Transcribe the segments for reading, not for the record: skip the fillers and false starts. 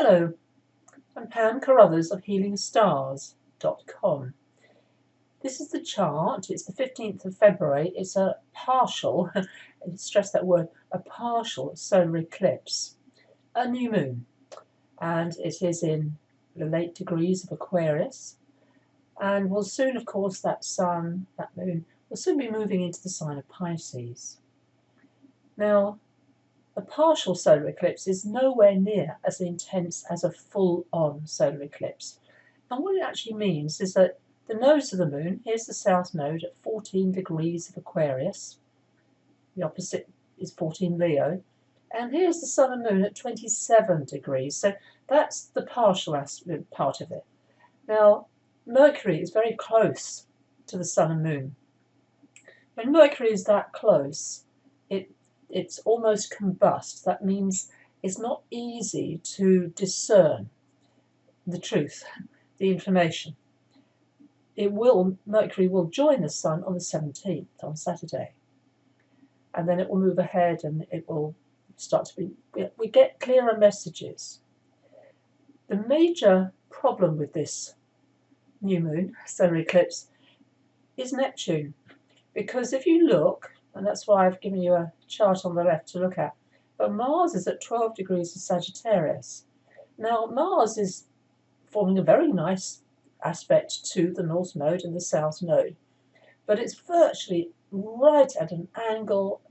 Hello, I'm Pam Carruthers of HealingStars.com. This is the chart. It's the 15th of February. It's a partial, stress that word, a partial solar eclipse, a new moon. And it is in the late degrees of Aquarius. And will soon, of course, that moon, will soon be moving into the sign of Pisces. Now, a partial solar eclipse is nowhere near as intense as a full-on solar eclipse. And what it actually means is that the nodes of the moon, here's the south node at 14 degrees of Aquarius, the opposite is 14 Leo, and here's the sun and moon at 27 degrees, so that's the partial part of it. Now, Mercury is very close to the sun and moon. When Mercury is that close, it's almost combust. That means it's not easy to discern the truth, the information. Mercury will join the sun on the 17th, on Saturday. And then it will move ahead and it will start to be, we get clearer messages. The major problem with this new moon, solar eclipse, is Neptune. Because if you look, and that's why I've given you a chart on the left to look at, but Mars is at 12 degrees of Sagittarius. Now, Mars is forming a very nice aspect to the North Node and the South Node, but it's virtually right at an angle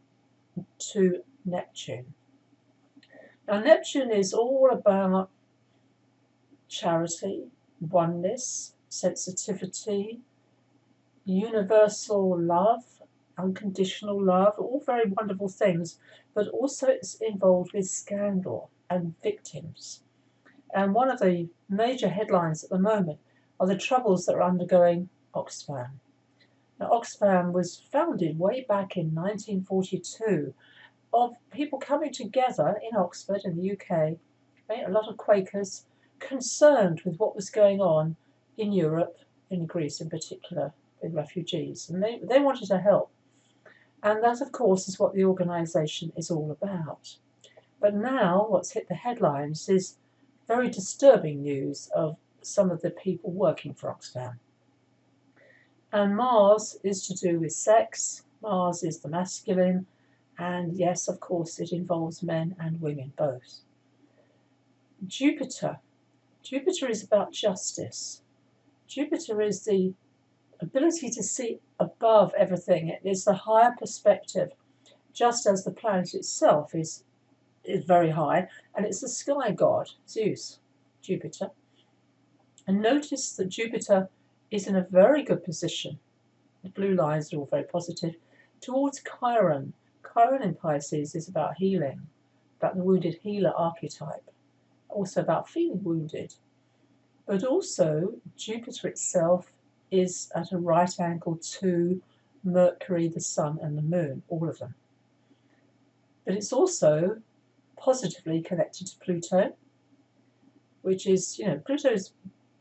to Neptune. Now, Neptune is all about charity, oneness, sensitivity, universal love, unconditional love, all very wonderful things, but also it's involved with scandal and victims. And one of the major headlines at the moment are the troubles that are undergoing Oxfam. Now, Oxfam was founded way back in 1942 of people coming together in Oxford in the UK, a lot of Quakers concerned with what was going on in Europe, in Greece in particular, with refugees, and they wanted to help. And that, of course, is what the organisation is all about. But now what's hit the headlines is very disturbing news of some of the people working for Oxfam. And Mars is to do with sex, Mars is the masculine, and yes, of course, it involves men and women both. Jupiter is about justice. Jupiter is the ability to see above everything. It is the higher perspective, just as the planet itself is very high, and it's the sky god, Zeus, Jupiter. And notice that Jupiter is in a very good position. The blue lines are all very positive, towards Chiron. Chiron in Pisces is about healing, about the wounded healer archetype, also about feeling wounded. But also, Jupiter itself is at a right angle to Mercury, the Sun, and the Moon, all of them. But it's also positively connected to Pluto, which is, Pluto's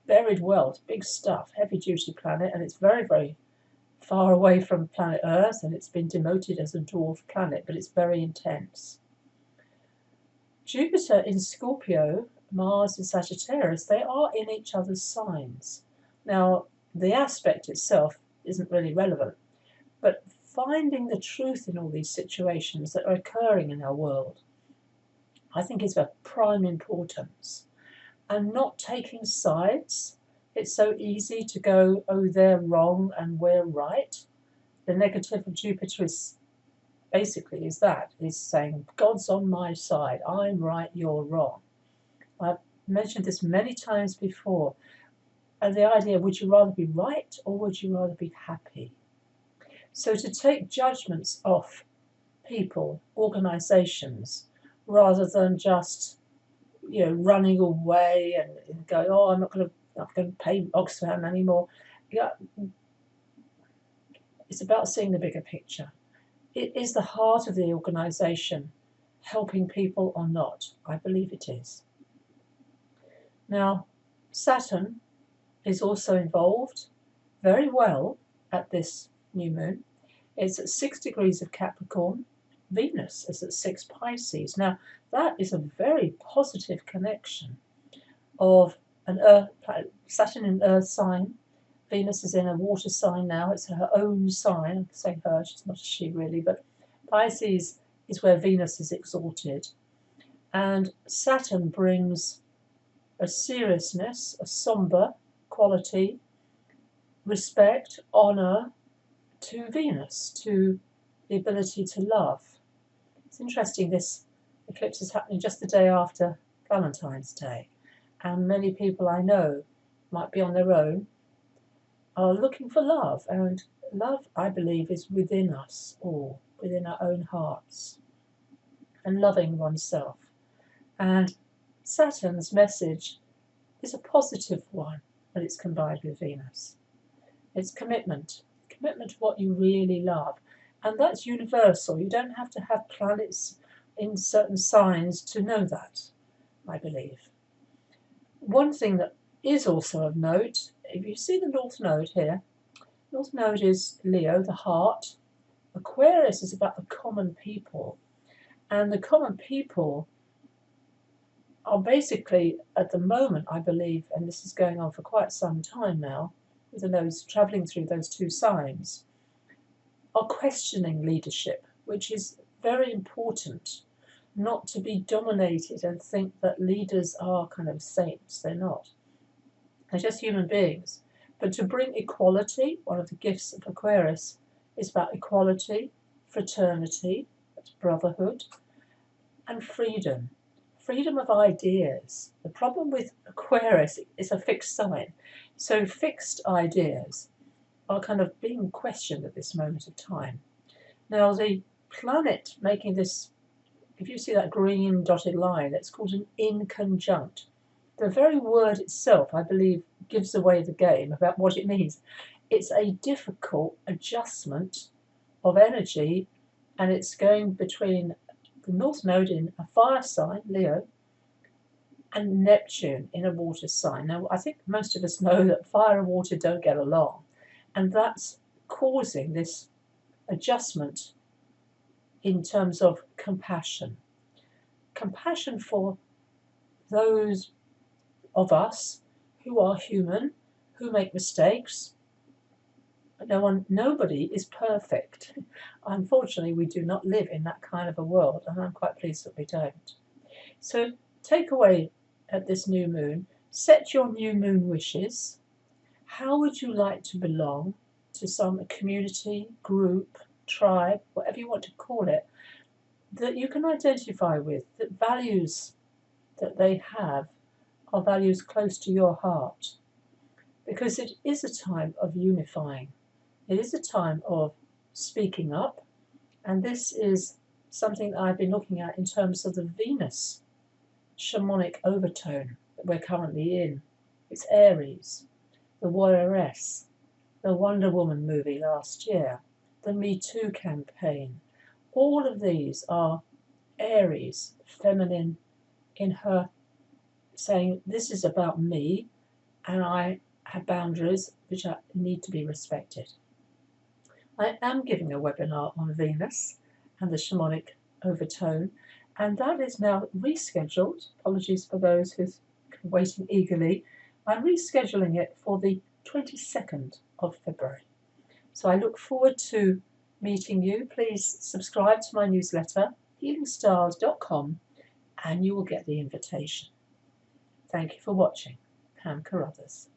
buried wealth, big stuff, heavy-duty planet, and it's very, very far away from planet Earth, and it's been demoted as a dwarf planet, but it's very intense. Jupiter in Scorpio, Mars in Sagittarius, they are in each other's signs. Now, the aspect itself isn't really relevant, but finding the truth in all these situations that are occurring in our world, I think is of prime importance. And not taking sides. It's so easy to go, oh, they're wrong and we're right. The negative of Jupiter is basically is saying, God's on my side, I'm right, you're wrong. I've mentioned this many times before. And the idea, would you rather be right or would you rather be happy? So to take judgments off people, organisations, rather than just, running away and going, oh, I'm not going to pay Oxfam anymore. Yeah, it's about seeing the bigger picture. It is the heart of the organisation helping people or not? I believe it is. Now, Saturn is also involved very well at this new moon. It's at 6 degrees of Capricorn. Venus is at 6 Pisces. Now, that is a very positive connection. of an Earth, Saturn in an Earth sign. Venus is in a water sign now. It's her own sign. I'm saying her, she's not a she really, but Pisces is where Venus is exalted. And Saturn brings a seriousness, a somber quality, respect, honour to Venus, to the ability to love. It's interesting, this eclipse is happening just the day after Valentine's Day, and many people I know might be on their own, are looking for love, and love, I believe, is within us all, within our own hearts, and loving oneself. And Saturn's message is a positive one when it's combined with Venus. It's commitment to what you really love, and that's universal. You don't have to have planets in certain signs to know that, I believe. One thing that is also of note, if you see the North Node here, North Node is Leo, the heart. Aquarius is about the common people, and the common people are basically, at the moment, I believe, and this is going on for quite some time now, with the nodes travelling through those two signs, are questioning leadership, which is very important, not to be dominated and think that leaders are kind of saints. They're not. They're just human beings. But to bring equality, one of the gifts of Aquarius is about equality, fraternity, that's brotherhood, and freedom. Freedom of ideas. The problem with Aquarius is a fixed sign. So fixed ideas are kind of being questioned at this moment of time. Now, the planet making this, if you see that green dotted line, it's called an inconjunct. The very word itself, I believe, gives away the game about what it means. It's a difficult adjustment of energy, and it's going between the North Node in a fire sign, Leo, and Neptune in a water sign. Now, I think most of us know that fire and water don't get along, and that's causing this adjustment in terms of compassion. Compassion for those of us who are human, who make mistakes. Nobody is perfect. Unfortunately, we do not live in that kind of a world, and I'm quite pleased that we don't. So take away at this new moon, set your new moon wishes. How would you like to belong to some community, group, tribe, whatever you want to call it, that you can identify with, that values that they have are values close to your heart? Because it is a time of unifying. It is a time of speaking up, and this is something I've been looking at in terms of the Venus shamanic overtone that we're currently in. It's Aries, the warrioress, the Wonder Woman movie last year, the Me Too campaign. All of these are Aries, feminine, in her saying, this is about me, and I have boundaries which need to be respected. I am giving a webinar on Venus and the shamanic overtone, and that is now rescheduled. Apologies for those who's waiting eagerly. I'm rescheduling it for the 22nd of February. So I look forward to meeting you. Please subscribe to my newsletter, healingstars.com, and you will get the invitation. Thank you for watching. Pam Carruthers.